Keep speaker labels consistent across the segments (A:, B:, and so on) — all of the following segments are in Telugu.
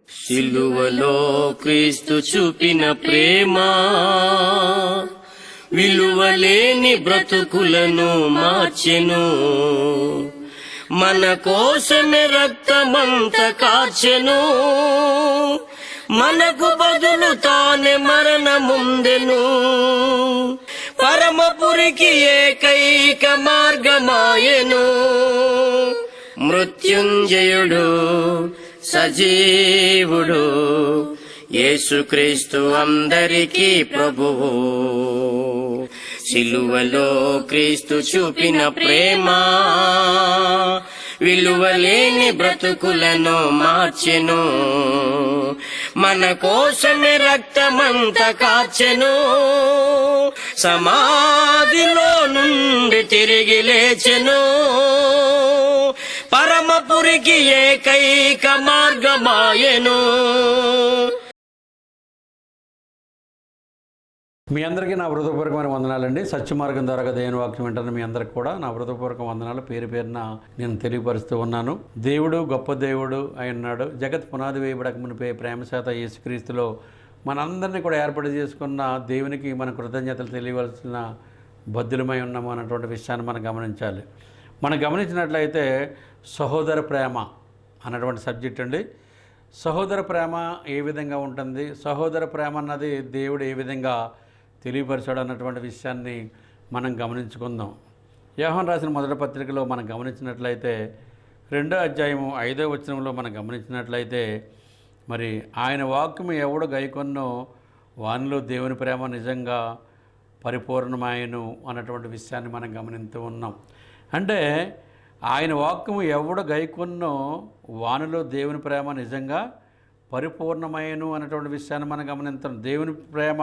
A: సిలువలో క్రీస్తు చూపిన ప్రేమ విలువలేని బ్రతుకులను మార్చెను. మన కోసమే రక్తమంత కార్చెను. మనకు బదులు తానే మరణముందెను. పరమపురికి ఏకైక మార్గమాయెను. మృత్యుంజయుడు సజీవుడు యేసుక్రీస్తు అందరికీ ప్రభువు. సిలువలో క్రీస్తు చూపిన ప్రేమ విలువలేని బ్రతుకులను మార్చెను. మన కోసమే రక్తమంత కార్చెను. సమాధిలో నుండి తిరిగి లేచెను. పరమపురికి ఏకైక మార్గమాయెను.
B: మీ అందరికీ నా హృదయపూర్వకమైన వందనాలండి. సత్యమార్గం ద్వారా దేవుని వాక్యం వింటున్న మీ అందరికి కూడా నా హృదయపూర్వక వందనాలు పేరు పేరున నేను తెలియపరుస్తూ ఉన్నాను. దేవుడు గొప్ప దేవుడు అయినాడు. జగత్ పునాది వేయబడక మునిపే ప్రేమశాత యేసుక్రీస్తులో మనందరినీ కూడా ఏర్పాటు చేసుకున్న దేవునికి మన కృతజ్ఞతలు తెలియవలసిన బద్దులమై ఉన్నాము అన్నటువంటి విషయాన్ని మనం గమనించాలి. మనం గమనించినట్లయితే సహోదర ప్రేమ అన్నటువంటి సబ్జెక్ట్ అండి. సహోదర ప్రేమ ఏ విధంగా ఉంటుంది, సహోదర ప్రేమ అన్నది దేవుడు ఏ విధంగా తెలియపరిచాడు అన్నటువంటి విషయాన్ని మనం గమనించుకుందాం. యోహాను రాసిన మొదటి పత్రికలో మనం గమనించినట్లయితే 2వ అధ్యాయము 5వ వచనంలో మనం గమనించినట్లయితే మరి ఆయన వాక్యము ఎవడు గైకొన్నో వానిలో దేవుని ప్రేమ నిజంగా పరిపూర్ణమాయను అన్నటువంటి విషయాన్ని మనం గమనిస్తూ ఉన్నాం. అంటే ఆయన వాక్యము ఎవడు గైకొన్నో వానిలో దేవుని ప్రేమ నిజంగా పరిపూర్ణమయ్యను అన్నటువంటి విషయాన్ని మనం గమనిస్తాం. దేవుని ప్రేమ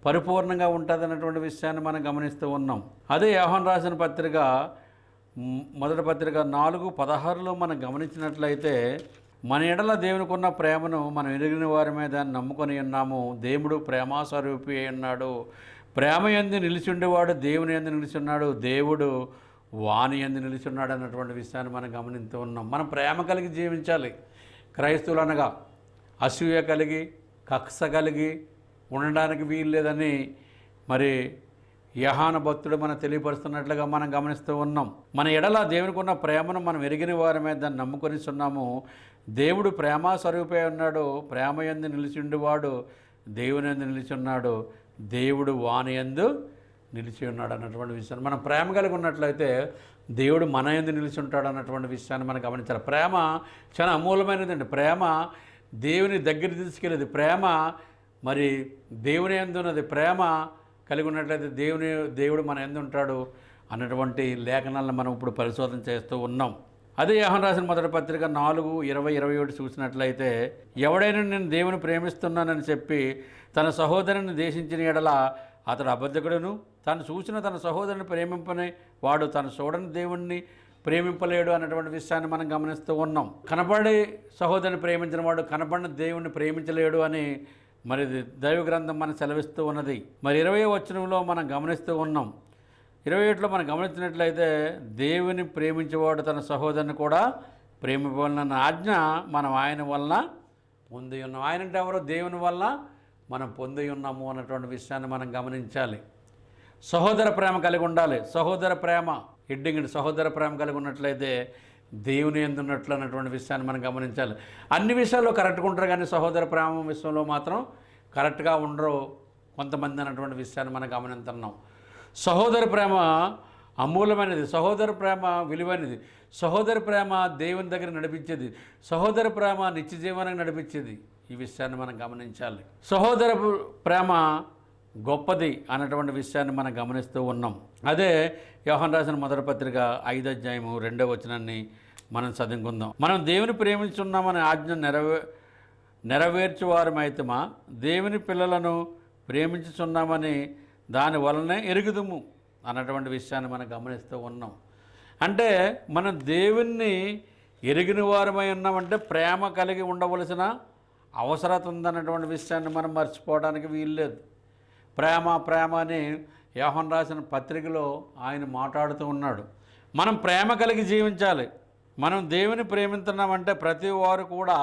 B: పరిపూర్ణంగా ఉంటుంది అన్నటువంటి విషయాన్ని మనం గమనిస్తూ ఉన్నాం. అదే యోహాను రాసిన పత్రిక మొదటి పత్రిక 4:16లో మనం గమనించినట్లయితే మన ఎడల దేవునికి ఉన్న ప్రేమను మనం ఎరిగిన వారి మీద నమ్ముకొని ఉన్నాము. దేవుడు ప్రేమాస్వరూపి అయి ఉన్నాడు. ప్రేమ యందు నిలిచుండేవాడు దేవుని యందు నిలిచున్నాడు, దేవుడు వాని యందు నిలిచున్నాడు అన్నటువంటి విషయాన్ని మనం గమనిస్తూ ఉన్నాం. మనం ప్రేమ కలిగి జీవించాలి. క్రైస్తవులు అనగా అసూయ కలిగి కక్ష కలిగి ఉండడానికి వీలు లేదని మరి యోహాను భక్తుడు మనం తెలియపరుస్తున్నట్లుగా మనం గమనిస్తూ ఉన్నాం. మన ఎడల దేవునికి ఉన్న ప్రేమను మనం ఎరిగిన వారి మీద దాన్ని నమ్ముకొని ఉన్నాము. దేవుడు ప్రేమ స్వరూపే ఉన్నాడు. ప్రేమ యందు నిలిచిండువాడు దేవుని యందు నిలిచున్నాడు, దేవుడు వాని యందు నిలిచి ఉన్నాడు అన్నటువంటి విషయాన్ని మనం ప్రేమ కలిగి ఉన్నట్లయితే దేవుడు మన యందు నిలిచి ఉంటాడు అన్నటువంటి విషయాన్ని మనం గమనించాలి. ప్రేమ చాలా అమూల్యమైనదండి. ప్రేమ దేవుని దగ్గర తీసుకెళ్ళేది. ప్రేమ మరి దేవుని యందు ఉన్నది. ప్రేమ కలిగి ఉన్నట్లయితే దేవుడు మన యందు ఉంటాడు అన్నటువంటి లేఖనాలను మనం ఇప్పుడు పరిశోధన చేస్తూ ఉన్నాం. అదే యోహాను రాసిన మొదటి పత్రిక 4:20-21 చూసినట్లయితే ఎవడైనా నేను దేవుని ప్రేమిస్తున్నానని చెప్పి తన సహోదరుని దేశించిన ఎడల అతడు అబద్ధకుడును, తను చూసిన తన సహోదరుని ప్రేమింపని వాడు తను చూడని దేవుణ్ణి ప్రేమింపలేడు అన్నటువంటి విషయాన్ని మనం గమనిస్తూ ఉన్నాం. కనపడి సహోదరుని ప్రేమించిన వాడు కనపడిన దేవుణ్ణి ప్రేమించలేడు అని మరి దైవ గ్రంథం మనం సెలవిస్తూ ఉన్నది. మరి 20వ వచనంలో మనం గమనిస్తూ ఉన్నాం. 21లో మనం గమనించినట్లయితే దేవుని ప్రేమించేవాడు తన సహోదరుని కూడా ప్రేమింపవలన ఆజ్ఞ మనం ఆయన వలన పొంది ఉన్నాం. ఆయన అంటే ఎవరో దేవుని వలన మనం పొంది ఉన్నాము అన్నటువంటి విషయాన్ని మనం గమనించాలి. సహోదర ప్రేమ కలిగి ఉండాలి. సహోదర ప్రేమ హెడ్డింగ్ సహోదర ప్రేమ కలిగి ఉన్నట్లయితే దేవుని యందు ఉన్నట్లు అన్నటువంటి విషయాన్ని మనం గమనించాలి. అన్ని విషయాల్లో కరెక్ట్గా ఉంటారు కానీ సహోదర ప్రేమ విషయంలో మాత్రం కరెక్ట్గా ఉండరు కొంతమంది అన్నటువంటి విషయాన్ని మనం గమనిస్తున్నాం. సహోదర ప్రేమ అమూల్యమైనది. సహోదర ప్రేమ విలువైనది. సహోదర ప్రేమ దేవుని దగ్గర నడిపించేది. సహోదర ప్రేమ నిత్య జీవనానికి నడిపించేది. ఈ విషయాన్ని మనం గమనించాలి. సహోదర ప్రేమ గొప్పది అన్నటువంటి విషయాన్ని మనం గమనిస్తూ ఉన్నాం. అదే యోహాను రాసిన మొదటి పత్రిక 5వ అధ్యాయము 2వ వచనాన్ని మనం చదువుకుందాం. మనం దేవుని ప్రేమించున్నామనే ఆజ్ఞ నెరవేర్చువారమైతమా దేవుని పిల్లలను ప్రేమించుచున్నామని దాని వలనే ఎరుగుదుము అన్నటువంటి విషయాన్ని మనం గమనిస్తూ ఉన్నాం. అంటే మనం దేవుణ్ణి ఎరిగిన వారమై ఉన్నామంటే ప్రేమ కలిగి ఉండవలసిన అవసరత ఉందన్నటువంటి విషయాన్ని మనం మర్చిపోవడానికి వీల్లేదు. ప్రేమ అని యోహాను రాసిన పత్రికలో ఆయన మాట్లాడుతూ ఉన్నాడు. మనం ప్రేమ కలిగి జీవించాలి. మనం దేవుని ప్రేమిస్తున్నామంటే ప్రతి వారు కూడా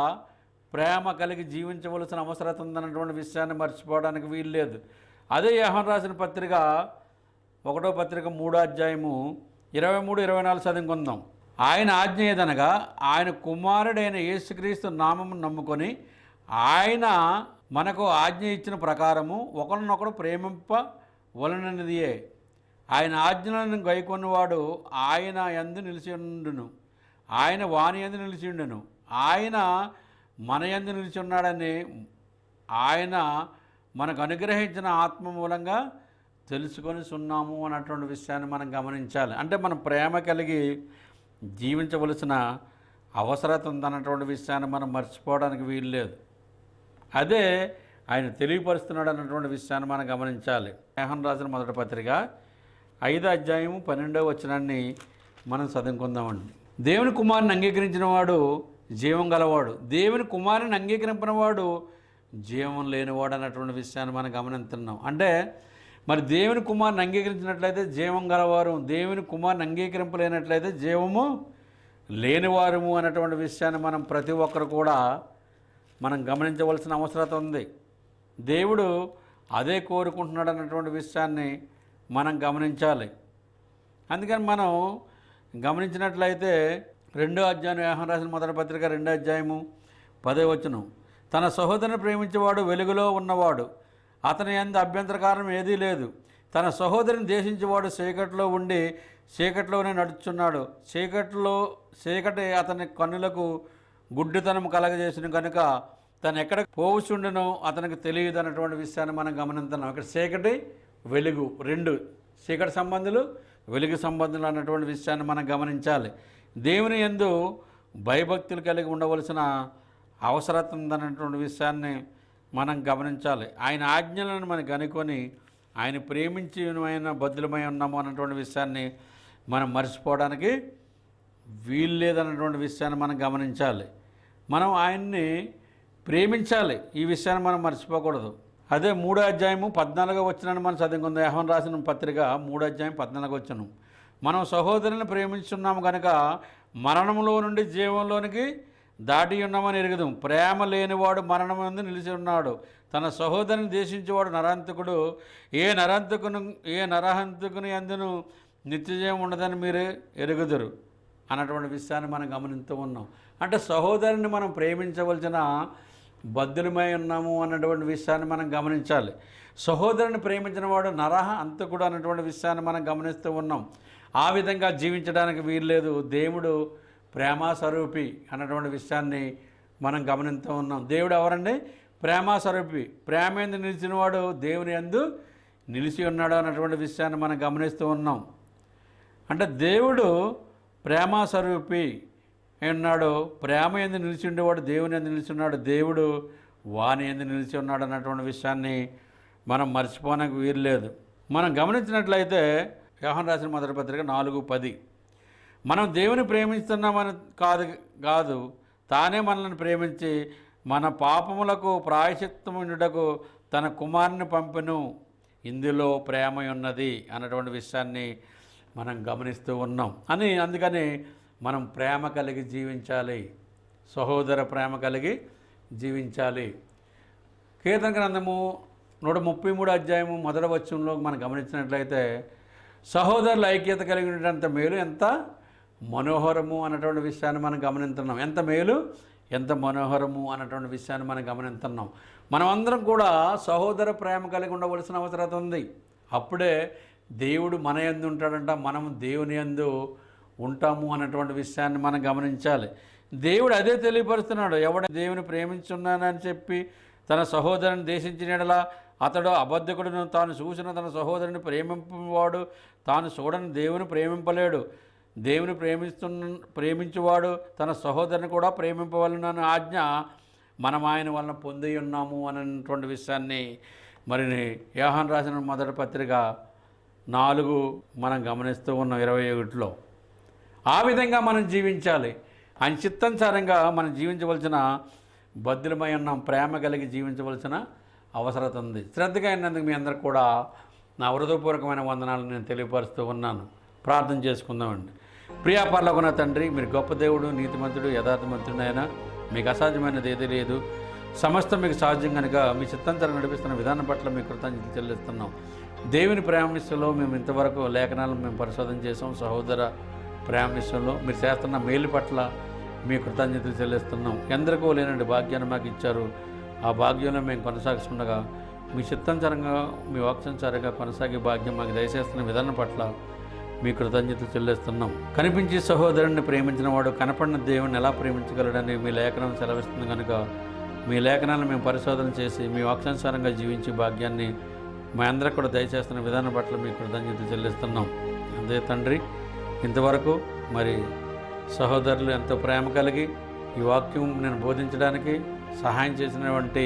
B: ప్రేమ కలిగి జీవించవలసిన అవసరం ఉందన్నటువంటి విషయాన్ని మర్చిపోవడానికి వీల్లేదు. అదే యోహాను రాసిన పత్రిక 1వ పత్రిక 3వ అధ్యాయము 23-24 చదువుకుందాం. ఆయన ఆజ్ఞ ఏదనగా, ఆయన కుమారుడైన యేసుక్రీస్తు నామము నమ్ముకొని ఆయన మనకు ఆజ్ఞ ఇచ్చిన ప్రకారము ఒకరినొకడు ప్రేమింపవలననిదియే. ఆయన ఆజ్ఞలను గైకొన్నవాడు ఆయన యందు నిలిచి ఉండును, ఆయన వాని యందు నిలిచి ఉండును. ఆయన మన యందు నిలిచి ఉన్నాడని ఆయన మనకు అనుగ్రహించిన ఆత్మ మూలంగా తెలుసుకొని ఉన్నాము అన్నటువంటి విషయాన్ని మనం గమనించాలి. అంటే మనం ప్రేమ కలిగి జీవించవలసిన అవసరత ఉందన్నటువంటి విషయాన్ని మనం మర్చిపోవడానికి వీల్లేదు. అదే ఆయన తెలియపరుస్తున్నాడు అన్నటువంటి విషయాన్ని మనం గమనించాలి. యోహాను రాసిన మొదటి పత్రిక 5వ అధ్యాయము 12వ వచనాన్ని మనం చదువుకుందామండి. దేవుని కుమారుని అంగీకరించిన వాడు జీవం గలవాడు, దేవుని కుమారుని అంగీకరించిన వాడు జీవం లేనివాడు అన్నటువంటి విషయాన్ని మనం గమనిస్తున్నాం. అంటే మరి దేవుని కుమారుని అంగీకరించినట్లయితే జీవం గలవారు, దేవుని కుమారుని అంగీకరింపలేనట్లయితే జీవము లేనివారము అన్నటువంటి విషయాన్ని మనం ప్రతి ఒక్కరు కూడా మనం గమనించవలసిన అవసరం ఉంది. దేవుడు అదే కోరుకుంటున్నాడు అన్నటువంటి విషయాన్ని మనం గమనించాలి. అందుకని మనం గమనించినట్లయితే 2వ అధ్యాయం యోహాను రాసిన మొదటి పత్రిక 2వ అధ్యాయము 10వ వచనం, తన సహోదరుని ప్రేమించేవాడు వెలుగులో ఉన్నవాడు, అతని యందు అభ్యంతరకారణం ఏదీ లేదు. తన సహోదరిని ద్వేషించేవాడు చీకటిలో ఉండి చీకటిలోనే నడుచున్నాడు, చీకటి అతని కన్నులకు గుడ్డితనం కలగజేసిన కనుక తను ఎక్కడ పోవుచుండునో అతనికి తెలియదు అన్నటువంటి విషయాన్ని మనం గమనిస్తున్నాం. ఇక్కడ చీకటి వెలుగు రెండు, చీకటి సంబంధులు వెలుగు సంబంధులు అన్నటువంటి విషయాన్ని మనం గమనించాలి. దేవుని యందు భయభక్తులు కలిగి ఉండవలసిన అవసరం ఉందన్నటువంటి విషయాన్ని మనం గమనించాలి. ఆయన ఆజ్ఞలను మనం కనుక్కొని ఆయన ప్రేమించిన బద్దులమై ఉన్నాము అన్నటువంటి విషయాన్ని మనం మర్చిపోవడానికి వీల్లేదన్నటువంటి విషయాన్ని మనం గమనించాలి. మనం ఆయన్ని ప్రేమించాలి, ఈ విషయాన్ని మనం మర్చిపోకూడదు. అదే 3వ అధ్యాయము 14వ వచనాన్ని మనం చదువుకుందాం. యోహాను రాసిన పత్రిక 3వ అధ్యాయం 14వ వచనం, మనం సహోదరుని ప్రేమించున్నాము కనుక మరణంలో నుండి జీవంలోనికి దాటి ఉన్నామని ఎరుగుదాం. ప్రేమ లేనివాడు మరణం ముందు నిలిచి ఉన్నాడు. తన సహోదరుని దేశించేవాడు నరహంతకుడు. ఏ నరహంతకుని అందును నిత్యజీవం ఉండదని మీరు ఎరుగుదురు అన్నటువంటి విషయాన్ని మనం గమనిస్తూ ఉన్నాం. అంటే సహోదరుని మనం ప్రేమించవలసిన బద్దులమై ఉన్నాము అన్నటువంటి విషయాన్ని మనం గమనించాలి. సహోదరుని ప్రేమించిన వాడు నరహ అంతకుడు అన్నటువంటి విషయాన్ని మనం గమనిస్తూ ఉన్నాం. ఆ విధంగా జీవించడానికి వీల్లేదు. దేవుడు ప్రేమాస్వరూపి అన్నటువంటి విషయాన్ని మనం గమనిస్తూ ఉన్నాం. దేవుడు ఎవరండి? ప్రేమాస్వరూపి. ప్రేమ యందు నిలిచినవాడు దేవుని యందు నిలిచి ఉన్నాడు అన్నటువంటి విషయాన్ని మనం గమనిస్తూ ఉన్నాం. అంటే దేవుడు ప్రేమాస్వరూపి ఉన్నాడు. ప్రేమ యందు నిలిచి ఉండేవాడు దేవుని యందు నిలిచి ఉన్నాడు, దేవుడు వాని యందు నిలిచి ఉన్నాడు అన్నటువంటి విషయాన్ని మనం మర్చిపోవడానికి వీల్లేదు. మనం గమనించినట్లయితే యోహాను రాసిన మొదటి పత్రిక 4:10, మనం దేవుని ప్రేమిస్తున్నామని కాదు తానే మనల్ని ప్రేమించి మన పాపములకు ప్రాయశ్చిత్తముండుటకు తన కుమారుని పంపెను, ఇందులో ప్రేమ ఉన్నది అన్నటువంటి విషయాన్ని మనం గమనిస్తూ ఉన్నాం. అందుకని మనం ప్రేమ కలిగి జీవించాలి, సహోదర ప్రేమ కలిగి జీవించాలి. కీర్తన గ్రంథము 133 అధ్యాయము 1వ వచనంలో మనం గమనించినట్లయితే సహోదరుల ఐక్యత కలిగినటువంటి మేలు ఎంత మనోహరము అన్నటువంటి విషయాన్ని మనం గమనిస్తున్నాం. ఎంత మేలు ఎంత మనోహరము అన్నటువంటి విషయాన్ని మనం గమనిస్తున్నాం. మనమందరం కూడా సహోదర ప్రేమ కలిగి ఉండవలసిన అవసరం ఉంది. అప్పుడే దేవుడు మన యందు ఉంటాడంట, మనం దేవుని యందు ఉంటాము అన్నటువంటి విషయాన్ని మనం గమనించాలి. దేవుడు అదే తెలియపరుస్తున్నాడు. ఎవడ దేవుని ప్రేమించున్నానని చెప్పి తన సహోదరుని దేశించినలా అతడు అబద్ధకుడును, తాను చూసిన తన సహోదరుని ప్రేమింపవాడు తాను చూడని దేవుని ప్రేమింపలేడు. దేవుని ప్రేమించువాడు తన సహోదరుని కూడా ప్రేమింపవలనని ఆజ్ఞ మనం ఆయన వలన పొంది ఉన్నాము అన్నటువంటి విషయాన్ని మరి యోహాను రాసిన మొదటి పత్రిక 4 మనం గమనిస్తూ ఉన్నాం 21లో. ఆ విధంగా మనం జీవించాలి. ఆయన చిత్తానుసారంగా మనం జీవించవలసిన బద్దులమై ఉన్నాం. ప్రేమ కలిగి జీవించవలసిన అవసరం ఉంది. శ్రద్ధగా అయినందుకు మీ అందరికి కూడా నా హృదయపూర్వకమైన వందనాలు నేను తెలియపరుస్తూ ఉన్నాను. ప్రార్థన చేసుకుందామండి. ప్రియా పరలోకన తండ్రి, మీరు గొప్ప దేవుడు, నీతిమంతుడు, యథార్థమంతుడైనా మీకు అసాధ్యమైనది ఏదీ లేదు. సమస్తం మీకు సాధ్యం కనుక మీ చిత్తాంతరం నడిపిస్తున్న విధానం పట్ల మీ కృతజ్ఞతలు చెల్లిస్తున్నాం. దేవుని ప్రేమిస్తులో మేము ఇంతవరకు లేఖనాలను మేము పరిశోధన చేసాం. సహోదర ప్రేమిస్తులో మీరు చేస్తున్న మేలు పట్ల మీ కృతజ్ఞతలు చెల్లిస్తున్నాం. ఎందరికో లేనండి భాగ్యాన్ని మాకు ఇచ్చారు. ఆ భాగ్యంలో మేము కొనసాగిస్తుండగా మీ చిత్తాంతరంగా మీ వాక్యానుసారంగా కొనసాగే భాగ్యం మాకు దయచేస్తున్న విధానం పట్ల మీ కృతజ్ఞతలు చెల్లిస్తున్నాం. కనిపించే సహోదరుని ప్రేమించిన వాడు కనపడిన దేవుని ఎలా ప్రేమించగలడని మీ లేఖనం సెలవిస్తుంది కనుక మీ లేఖనాలను మేము పరిశోధన చేసి మీ వాక్యానుసారంగా జీవించే భాగ్యాన్ని మా అందరికి కూడా దయచేస్తున్న విధానం పట్ల మీ కృతజ్ఞతలు చెల్లిస్తున్నాం. అదే తండ్రి, ఇంతవరకు మరి సహోదరులు ఎంతో ప్రేమ కలిగి ఈ వాక్యం నేను బోధించడానికి సహాయం చేసినటువంటి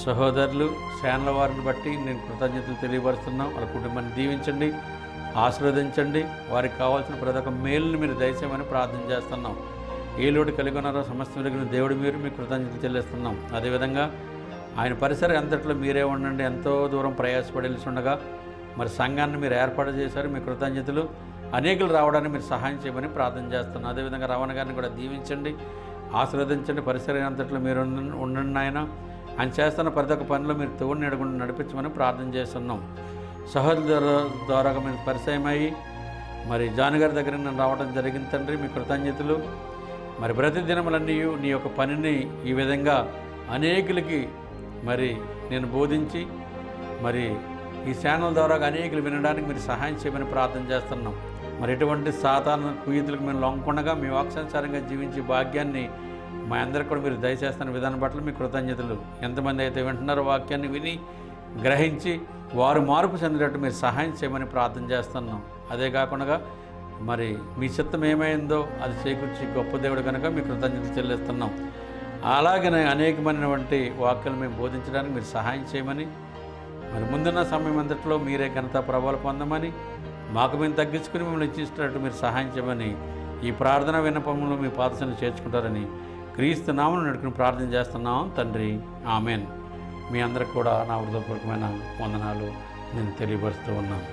B: సహోదరులు ఛానల్ వారిని బట్టి నేను కృతజ్ఞతలు తెలియపరుస్తున్నాం. వాళ్ళ కుటుంబాన్ని దీవించండి, ఆశీర్వదించండి. వారికి కావాల్సిన ప్రతి ఒక్క మేలుని మీరు దయచేయమని ప్రార్థన చేస్తున్నాం. ఏ లోటు కలిగి ఉన్నారో సమస్త వెలిగిన దేవుడు మీరు మీ కృతజ్ఞతలు చెల్లిస్తున్నాం. అదేవిధంగా ఆయన పరిసర అంతట్లో మీరే ఉండండి. ఎంతో దూరం ప్రయాసపడేస్తుండగా మరి సంఘాన్ని మీరు ఏర్పాటు చేశారు. మీ కృతజ్ఞతలు. అనేకులు రావడానికి మీరు సహాయం చేయమని ప్రార్థన చేస్తున్నాం. అదేవిధంగా రవాణా గారిని కూడా దీవించండి, ఆశీర్వదించండి. పరిసర అంతట్లో మీరు ఉండండి. ఆయన చేస్తున్న ప్రతి ఒక్క పనిలో మీరు తోడు నడకుండా నడిపించమని ప్రార్థన చేస్తున్నాం. సహోదరుల ద్వారా మేము పరిచయమయ్యి మరి జానుగారి దగ్గర నేను రావడం జరిగింది తండ్రి. మీ కృతజ్ఞతలు. మరి ప్రతిదినములన్నీ నీ యొక్క పనిని ఈ విధంగా అనేకులకి మరి నేను బోధించి మరి ఈ ఛానల్ ద్వారా అనేకులు వినడానికి మీరు సహాయం చేయమని ప్రార్థన చేస్తున్నాం. మరి ఎటువంటి సాధారణ కుయుతులకు మేము లొంగకుండా మీ వాక్యానుసారంగా జీవించే భాగ్యాన్ని మా అందరికి కూడా మీరు దయచేస్తున్న విధానం పట్ల మీ కృతజ్ఞతలు. ఎంతమంది అయితే వింటున్నారో వాక్యాన్ని విని గ్రహించి వారు మార్పు చెందినట్టు మీరు సహాయం చేయమని ప్రార్థన చేస్తున్నాం. అదే కాకుండా మరి మీ చిత్తం ఏమైందో అది చేకూర్చి గొప్ప దేవుడు కనుక మీ కృతజ్ఞతలు చెల్లిస్తున్నాం. అలాగనే అనేకమైనటువంటి వాక్యాలు మేము బోధించడానికి మీరు సహాయం చేయమని మరి ముందున్న సమయం అంతట్లో మీరే ఘనత ప్రభావాలు పొందమని మాకు మేము తగ్గించుకుని మిమ్మల్ని ఇచ్చినట్టు మీరు సహాయం చేయమని ఈ ప్రార్థన విన్నపంలో మీ పాదశను చేర్చుకుంటారని క్రీస్తు నామమున నడుకుని ప్రార్థన చేస్తున్నాం తండ్రి. ఆమెన్. మీ అందరికి కూడా నా హృదయపూర్వకమైన వందనాలు నేను తెలియపరుస్తూ ఉన్నాను.